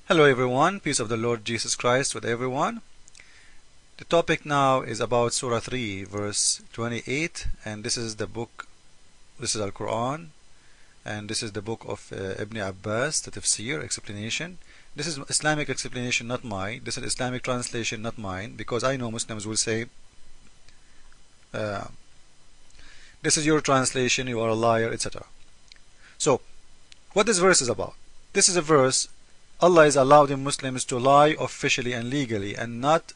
Hello everyone, peace of the Lord Jesus Christ with everyone. The topic now is about Surah 3 verse 28, and this is the book, this is Al-Quran, and this is the book of Ibn Abbas, the tafsir, explanation. This is Islamic explanation, not mine. This is Islamic translation, not mine, because I know Muslims will say this is your translation, you are a liar, etc. So what this verse is about? This is a verse Allah is allowing Muslims to lie officially and legally, and not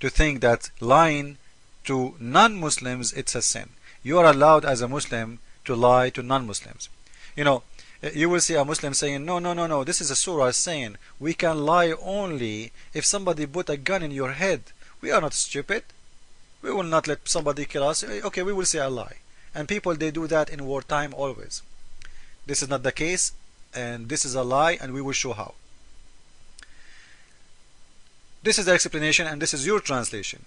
to think that lying to non-Muslims it's a sin. You are allowed as a Muslim to lie to non-Muslims. You know, you will see a Muslim saying, no, this is a surah saying we can lie only if somebody put a gun in your head. We are not stupid. We will not let somebody kill us. Okay, we will say a lie. And people, they do that in wartime always. This is not the case, and this is a lie, and we will show how. This is the explanation, and this is your translation.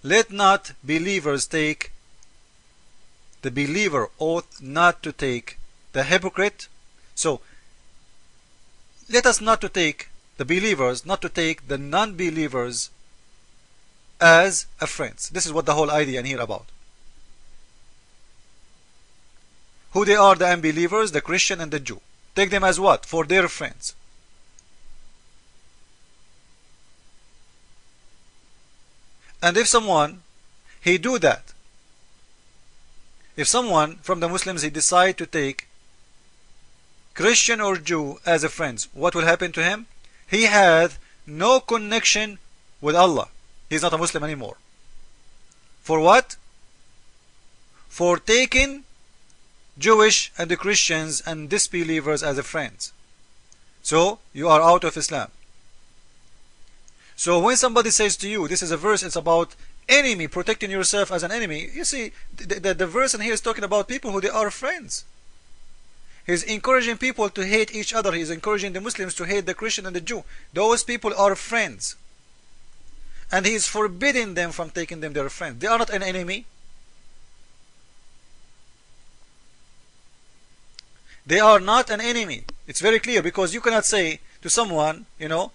Let not believers take, the believer ought not to take the hypocrite. So let us not to take the believers, not to take the non-believers as a friends. This is what the whole idea in here about. Who they are, the unbelievers, the Christian and the Jew. Take them as what? For their friends. And if someone, he do that, if someone from the Muslims, he decide to take Christian or Jew as a friend, what will happen to him? He had no connection with Allah. He's not a Muslim anymore. For what? For taking Jewish and the Christians and disbelievers as a friends. So you are out of Islam. So when somebody says to you, this is a verse, it's about enemy, protecting yourself as an enemy. You see, the verse in here is talking about people who they are friends. He's encouraging people to hate each other. He's encouraging the Muslims to hate the Christian and the Jew. Those people are friends. And he is forbidding them from taking them their friends. They are not an enemy. They are not an enemy. It's very clear, because you cannot say to someone, you know,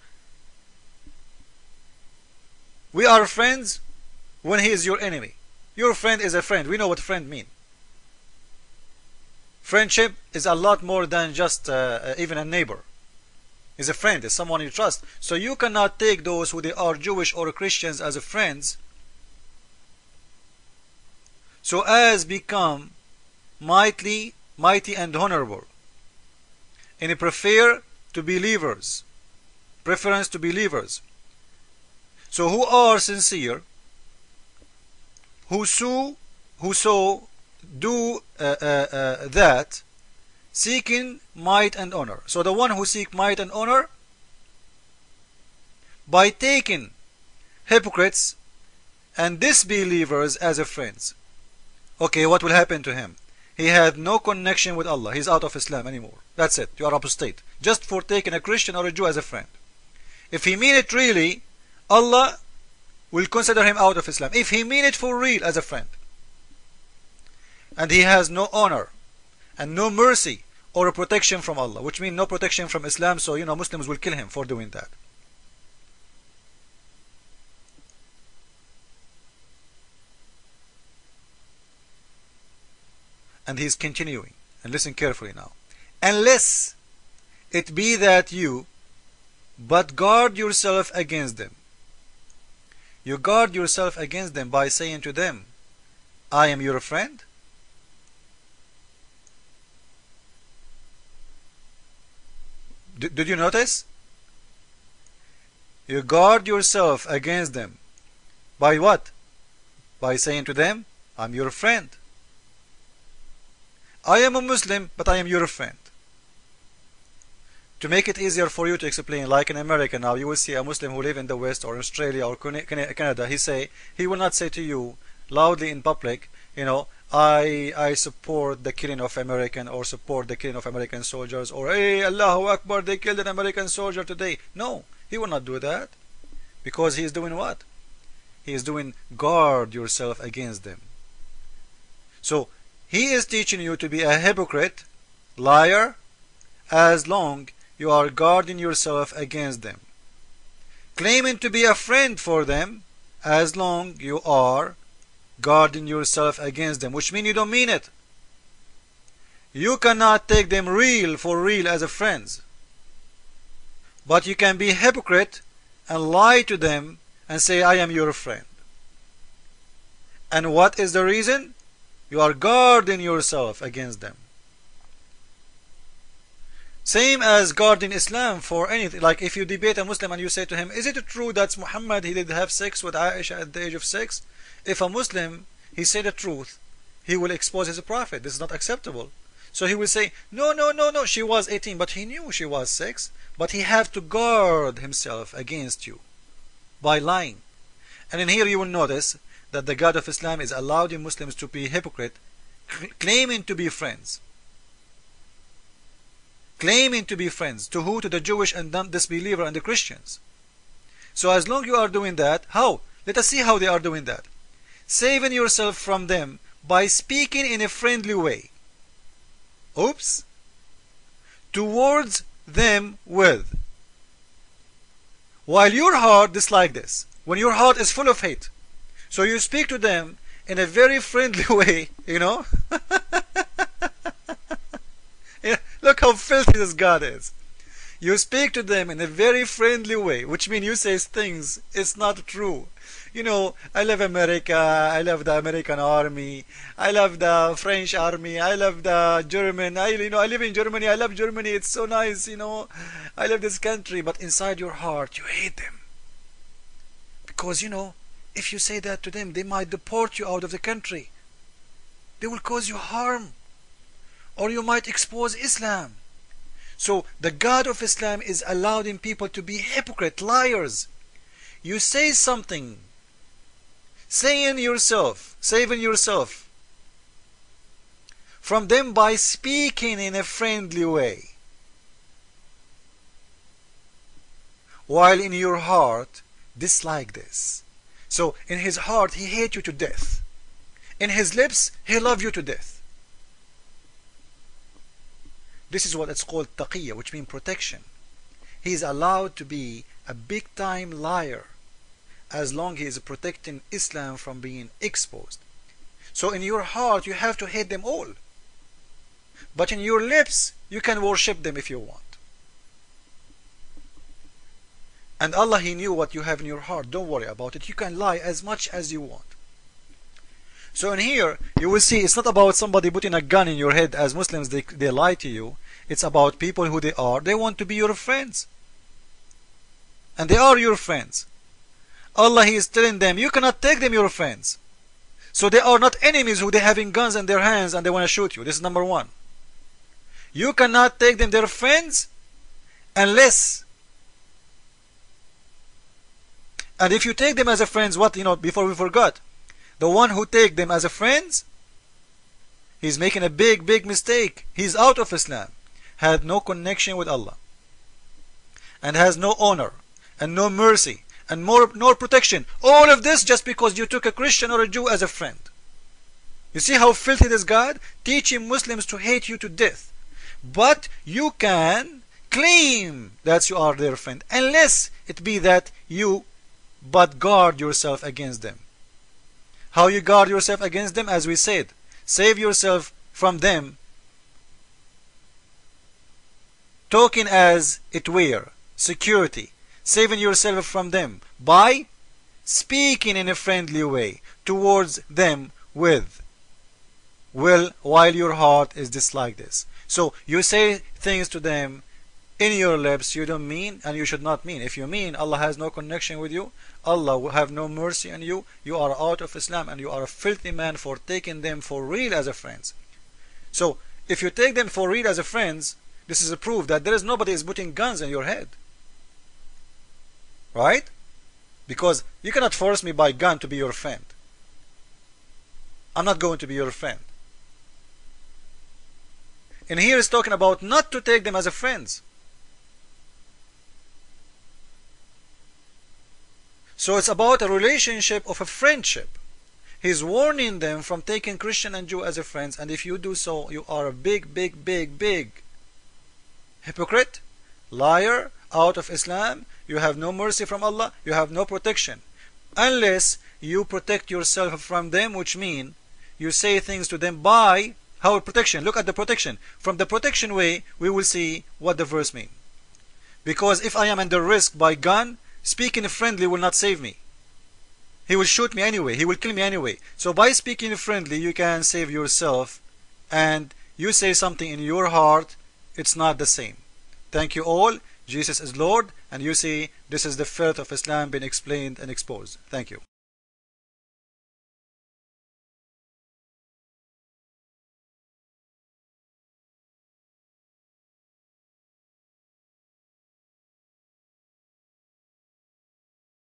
we are friends when he is your enemy. Your friend is a friend. We know what friend mean. Friendship is a lot more than just even a neighbor. Is a friend, is someone you trust. So you cannot take those who they are Jewish or Christians as a friends, so as become mighty and honorable, and prefer to believers, preference to believers. So who are sincere, whoso do that, seeking might and honor. So the one who seek might and honor by taking hypocrites and disbelievers as a friends. Okay, what will happen to him? He had no connection with Allah. He's out of Islam anymore. That's it. You are apostate. Just for taking a Christian or a Jew as a friend. If he mean it really, Allah will consider him out of Islam. If he mean it for real as a friend. And he has no honor and no mercy or a protection from Allah, which means no protection from Islam. So, you know, Muslims will kill him for doing that. And he's continuing, and listen carefully now. Unless it be that you but guard yourself against them. You guard yourself against them by saying to them, I am your friend. Did you notice? You guard yourself against them by what? By saying to them, I'm your friend. I am a Muslim, but I am your friend. To make it easier for you to explain, like in America now, you will see a Muslim who live in the West or Australia or Canada. He will not say to you loudly in public, you know, I support the killing of American, or support the killing of American soldiers, or hey, Allahu Akbar, they killed an American soldier today. No, he will not do that, because he is doing what? He is doing guard yourself against them. So he is teaching you to be a hypocrite, liar, as long you are guarding yourself against them. Claiming to be a friend for them, as long you are guarding yourself against them, which means you don't mean it. You cannot take them for real as a friends. But you can be hypocrite and lie to them and say, I am your friend. And what is the reason? You are guarding yourself against them. Same as guarding Islam for anything. Like if you debate a Muslim and you say to him, is it true that Muhammad, he did have sex with Aisha at the age of 6? If a Muslim, he say the truth, he will expose his prophet. This is not acceptable. So he will say, no, she was 18, but he knew she was 6. But he have to guard himself against you by lying. And in here you will notice that the God of Islam is allowing Muslims to be hypocrite, claiming to be friends. Claiming to be friends. To who? To the Jewish and disbeliever and the Christians. So as long you are doing that, how? Let us see how they are doing that. Saving yourself from them by speaking in a friendly way. Oops. Towards them with. While your heart dislike this. When your heart is full of hate. So you speak to them in a very friendly way, you know. Yeah, look how filthy this God is. You speak to them in a very friendly way, which means you say things, it's not true. You know, I love America, I love the American army, I love the French army, I love the German, I live in Germany, I love Germany, it's so nice, I love this country, but inside your heart you hate them. Because, if you say that to them, they might deport you out of the country. They will cause you harm. Or you might expose Islam. So the God of Islam is allowing people to be hypocrite, liars. You say something, saving yourself from them by speaking in a friendly way, while in your heart dislike this. So in his heart he hates you to death. In his lips he loves you to death. This is what it's called taqiyya, which means protection. He is allowed to be a big time liar as long as he is protecting Islam from being exposed. So in your heart you have to hate them all. But in your lips you can worship them if you want. And Allah, He knew what you have in your heart. Don't worry about it. You can lie as much as you want. So in here you will see it's not about somebody putting a gun in your head. As Muslims they lie to you. It's about people who they are. They want to be your friends. And they are your friends. Allah, He is telling them, you cannot take them your friends. So they are not enemies who they having guns in their hands and they want to shoot you. This is number one. You cannot take them their friends unless. And if you take them as a friends, what, before we forgot, the one who take them as a friends, he's making a big mistake. He's out of Islam. Had no connection with Allah. And has no honor. And no mercy. And no protection. All of this just because you took a Christian or a Jew as a friend. You see how filthy this God? Teaching Muslims to hate you to death. But you can claim that you are their friend. Unless it be that you but guard yourself against them. How you guard yourself against them? As we said, save yourself from them, talking as it were, security, saving yourself from them by speaking in a friendly way towards them with, while your heart is dislike this. So you say things to them in your lips you don't mean and you should not mean. If you mean, Allah has no connection with you, Allah will have no mercy on you, you are out of Islam and you are a filthy man for taking them for real as a friends. So if you take them for real as a friends, this is a proof that there is nobody is putting guns in your head. Right? Because you cannot force me by gun to be your friend. I'm not going to be your friend. And here is talking about not to take them as a friends. So it's about a relationship of a friendship. He's warning them from taking Christian and Jew as a friends, and if you do so, you are a big hypocrite, liar, out of Islam. You have no mercy from Allah. You have no protection. Unless you protect yourself from them, which mean you say things to them by how protection. Look at the protection. From the protection way, we will see what the verse means. Because if I am under risk by gun, speaking friendly will not save me. He will shoot me anyway. He will kill me anyway. So by speaking friendly, you can save yourself. And you say something in your heart, it's not the same. Thank you all. Jesus is Lord. And you see, this is the faith of Islam being explained and exposed. Thank you.